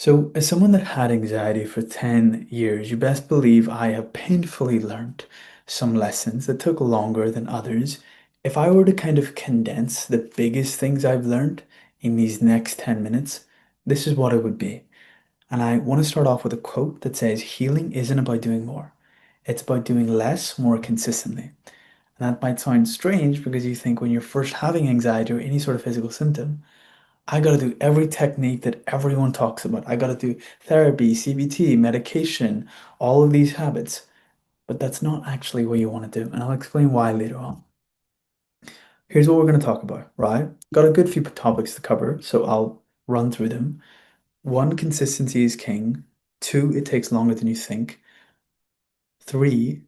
So, as someone that had anxiety for 10 years, you best believe I have painfully learned some lessons that took longer than others. If I were to kind of condense the biggest things I've learned in these next 10 minutes, this is what it would be. And I want to start off with a quote that says, "Healing isn't about doing more, it's about doing less more consistently." And that might sound strange because you think when you're first having anxiety or any sort of physical symptom, I got to do every technique that everyone talks about. I got to do therapy, CBT, medication, all of these habits. But that's not actually what you want to do. And I'll explain why later on. Here's what we're going to talk about, right? Got a good few topics to cover, so I'll run through them. One, consistency is king. Two, it takes longer than you think. Three,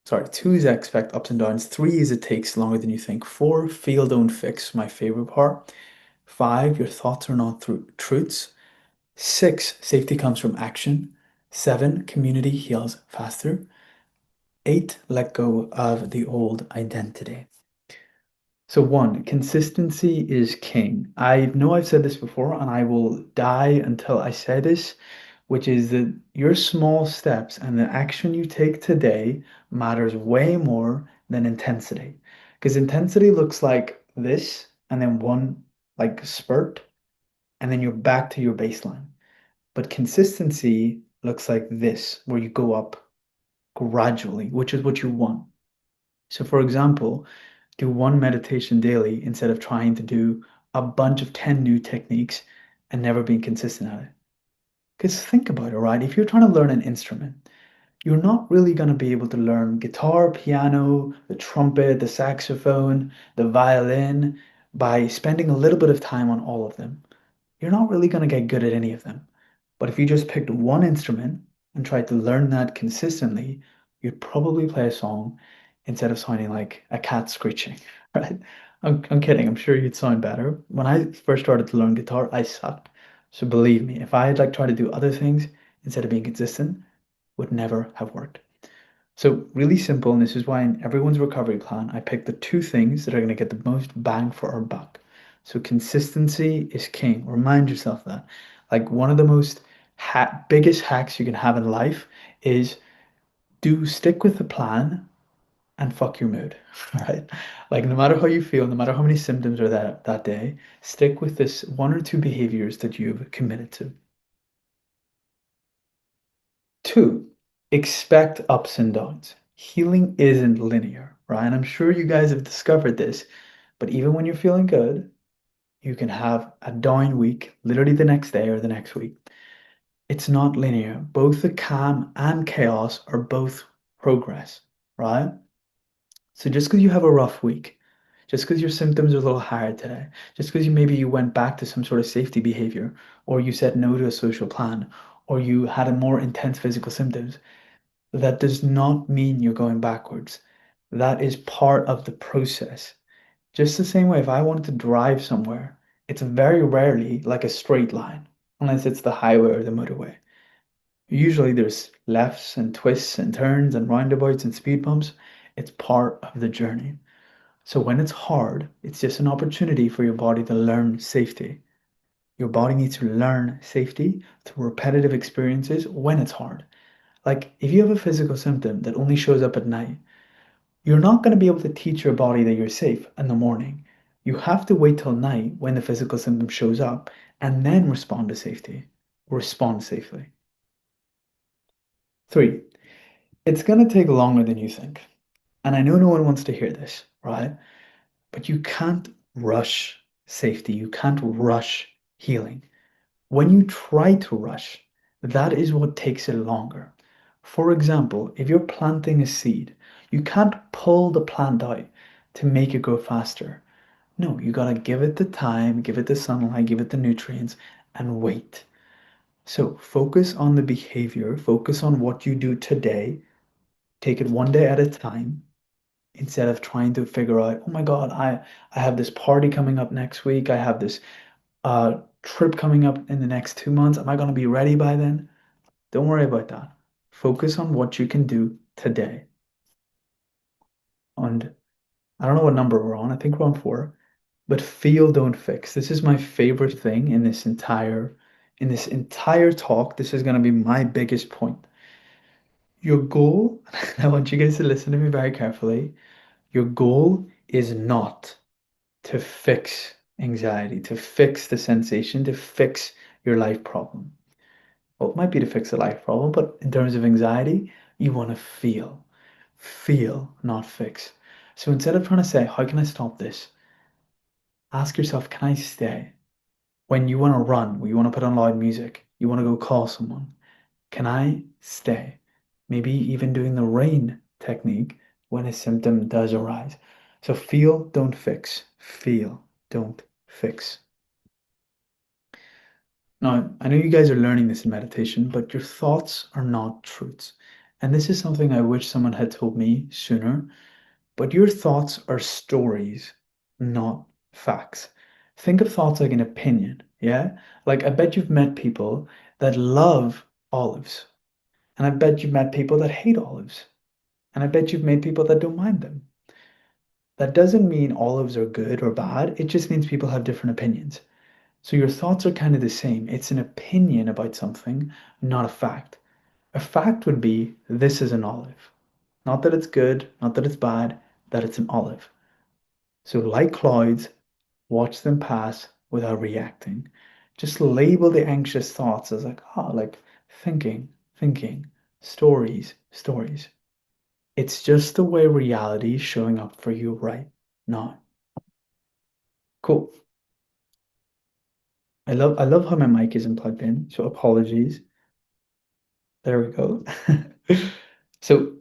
sorry, two is expect ups and downs. Three is it takes longer than you think. Four, feel, don't fix, my favorite part. Five, your thoughts are not through truths. Six, safety comes from action. Seven, community heals faster. Eight, let go of the old identity. So one, consistency is king. I know I've said this before, and I will die until I say this, which is that your small steps and the action you take today matters way more than intensity. Because intensity looks like this, and then one like spurt, and then you're back to your baseline. But consistency looks like this, where you go up gradually, which is what you want. So, for example, do one meditation daily instead of trying to do a bunch of 10 new techniques and never being consistent at it. Because think about it, right? If you're trying to learn an instrument, you're not really going to be able to learn guitar, piano, the trumpet, the saxophone, the violin by spending a little bit of time on all of them. You're not really going to get good at any of them. But if you just picked one instrument and tried to learn that consistently, you'd probably play a song instead of sounding like a cat screeching, right? I'm kidding. I'm sure you'd sound better. When I first started to learn guitar, I sucked. So believe me, if I had like tried to do other things instead of being consistent, would never have worked. So really simple, and this is why in everyone's recovery plan, I picked the two things that are going to get the most bang for our buck. So consistency is king. Remind yourself that. Like one of the most biggest hacks you can have in life is do stick with the plan and fuck your mood, right? Like no matter how you feel, no matter how many symptoms are that day, stick with this one or two behaviors that you've committed to. Two, expect ups and downs. Healing isn't linear, right? And I'm sure you guys have discovered this, but even when you're feeling good, you can have a down week, literally the next day or the next week. It's not linear. Both the calm and chaos are both progress, right? So just because you have a rough week, just because your symptoms are a little higher today, just because you went back to some sort of safety behavior, or you said no to a social plan, or you had a more intense physical symptoms, that does not mean you're going backwards. That is part of the process. Just the same way, if I wanted to drive somewhere, it's very rarely like a straight line, unless it's the highway or the motorway. Usually there's lefts and twists and turns and roundabouts and speed bumps. It's part of the journey. So when it's hard, it's just an opportunity for your body to learn safety. Your body needs to learn safety through repetitive experiences when it's hard. Like if you have a physical symptom that only shows up at night, you're not going to be able to teach your body that you're safe in the morning. You have to wait till night when the physical symptom shows up and then respond to safety. Respond safely. Three, it's going to take longer than you think. And I know no one wants to hear this, right? But you can't rush safety. You can't rush healing. When you try to rush, that is what takes it longer. For example, if you're planting a seed, you can't pull the plant out to make it grow faster. No, you gotta give it the time, give it the sunlight, give it the nutrients, and wait. So focus on the behavior, focus on what you do today, take it one day at a time, instead of trying to figure out, oh my God, I have this party coming up next week, I have this trip coming up in the next 2 months. Am I going to be ready by then? Don't worry about that. Focus on what you can do today. And I don't know what number we're on. I think we're on four. But feel, don't fix. This is my favorite thing in this entire In this entire talk, this is going to be my biggest point. Your goal, I want you guys to listen to me very carefully. Your goal is not to fix anxiety, to fix the sensation, to fix your life problem. Well, it might be to fix the life problem, but in terms of anxiety, you want to feel, not fix. So instead of trying to say, how can I stop this? Ask yourself, can I stay? When you want to run, when you want to put on loud music, you want to go call someone, can I stay? Maybe even doing the rain technique when a symptom does arise. So feel, don't fix. Feel, don't fix. Now, I know you guys are learning this in meditation, but your thoughts are not truths. And this is something I wish someone had told me sooner, but your thoughts are stories, not facts. Think of thoughts like an opinion, yeah? Like I bet you've met people that love olives, and I bet you've met people that hate olives, and I bet you've met people that don't mind them. That doesn't mean olives are good or bad, it just means people have different opinions. So your thoughts are kind of the same. It's an opinion about something, not a fact. A fact would be this is an olive. Not that it's good, not that it's bad, that it's an olive. So, like clouds, watch them pass without reacting. Just label the anxious thoughts as like, oh, like thinking, stories, stories. It's just the way reality is showing up for you right now. Cool. I love how my mic isn't plugged in, so apologies. There we go. So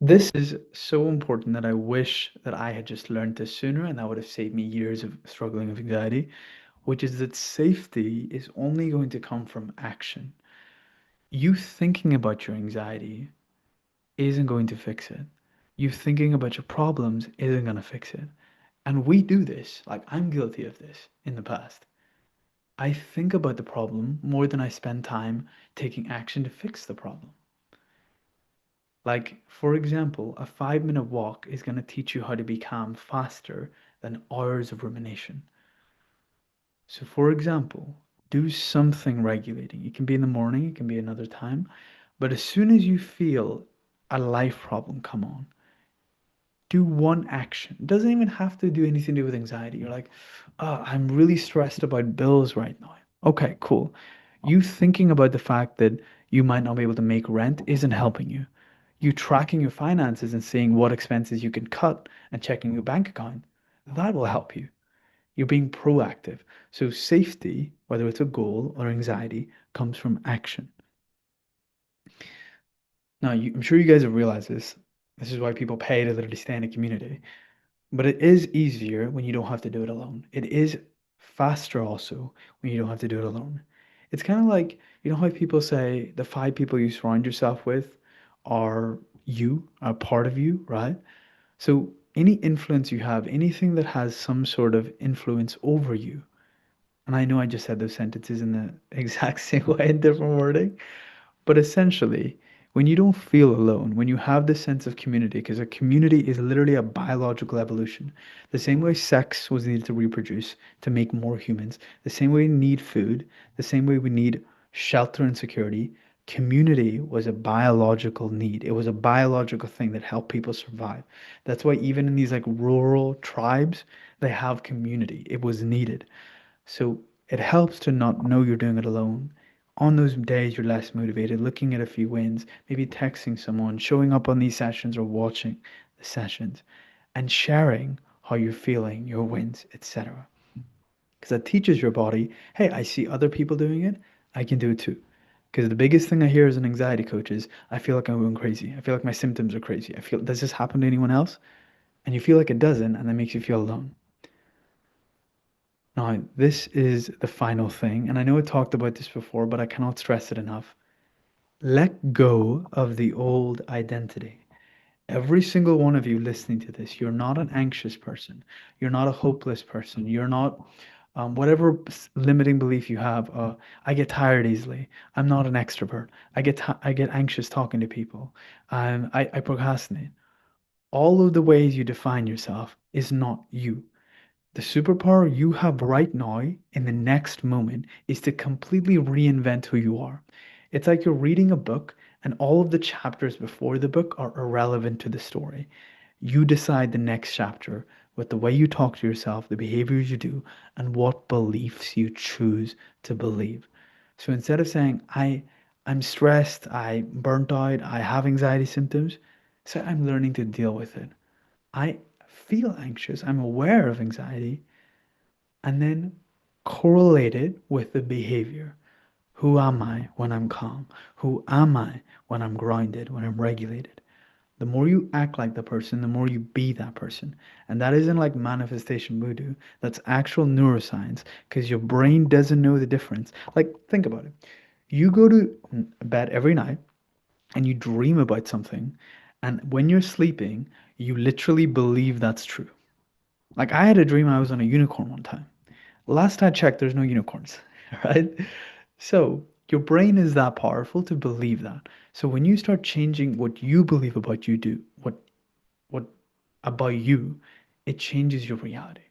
this is so important that I wish that I had just learned this sooner and that would have saved me years of struggling with anxiety, which is that safety is only going to come from action. You thinking about your anxiety isn't going to fix it. You thinking about your problems isn't going to fix it. And we do this. Like I'm guilty of this in the past. I think about the problem more than I spend time taking action to fix the problem. Like, for example, a 5-minute walk is going to teach you how to be calm faster than hours of rumination. So, for example, do something regulating. It can be in the morning, it can be another time, but as soon as you feel a life problem come on, do one action. It doesn't even have to do anything to do with anxiety. You're like, oh, I'm really stressed about bills right now. Okay, cool. You thinking about the fact that you might not be able to make rent isn't helping you. You tracking your finances and seeing what expenses you can cut and checking your bank account, that will help you. You're being proactive. So safety, whether it's a goal or anxiety, comes from action. Now, I'm sure you guys have realized this. This is why people pay to literally stay in a community. But it is easier when you don't have to do it alone. It is faster also when you don't have to do it alone. It's kind of like, you know how people say the 5 people you surround yourself with are you, are part of you, right? So any influence you have, anything that has some sort of influence over you, and I know I just said those sentences in the exact same way in different wording, but essentially, when you don't feel alone, when you have this sense of community, because a community is literally a biological evolution, the same way sex was needed to reproduce, to make more humans, the same way we need food, the same way we need shelter and security, community was a biological need. It was a biological thing that helped people survive. That's why even in these like rural tribes, they have community. It was needed. So it helps to not know you're doing it alone. On those days you're less motivated, looking at a few wins, maybe texting someone, showing up on these sessions or watching the sessions, and sharing how you're feeling, your wins, etc. Because that teaches your body, hey, I see other people doing it, I can do it too. Because the biggest thing I hear as an anxiety coach is, I feel like I'm going crazy. I feel like my symptoms are crazy. I feel, does this happen to anyone else? And you feel like it doesn't, and that makes you feel alone. Now, this is the final thing, and I know I talked about this before, but I cannot stress it enough. Let go of the old identity. Every single one of you listening to this, you're not an anxious person. You're not a hopeless person. You're not whatever limiting belief you have. I get tired easily. I'm not an extrovert. I get anxious talking to people. I procrastinate. All of the ways you define yourself is not you. The superpower you have right now in the next moment is to completely reinvent who you are. It's like you're reading a book and all of the chapters before the book are irrelevant to the story. You decide the next chapter with the way you talk to yourself, the behaviors you do, and what beliefs you choose to believe. So instead of saying, I'm stressed, I burnt out, I have anxiety symptoms, say I'm learning to deal with it. I feel anxious, I'm aware of anxiety, and then correlate it with the behavior. Who am I when I'm calm? Who am I when I'm grounded, when I'm regulated? The more you act like the person, the more you be that person. And that isn't like manifestation voodoo. That's actual neuroscience because your brain doesn't know the difference. Like, think about it. You go to bed every night and you dream about something. And when you're sleeping, you literally believe that's true. Like, I had a dream I was on a unicorn one time. Last I checked, there's no unicorns, right? So your brain is that powerful to believe that. So when you start changing what you believe about you do, what about you, it changes your reality.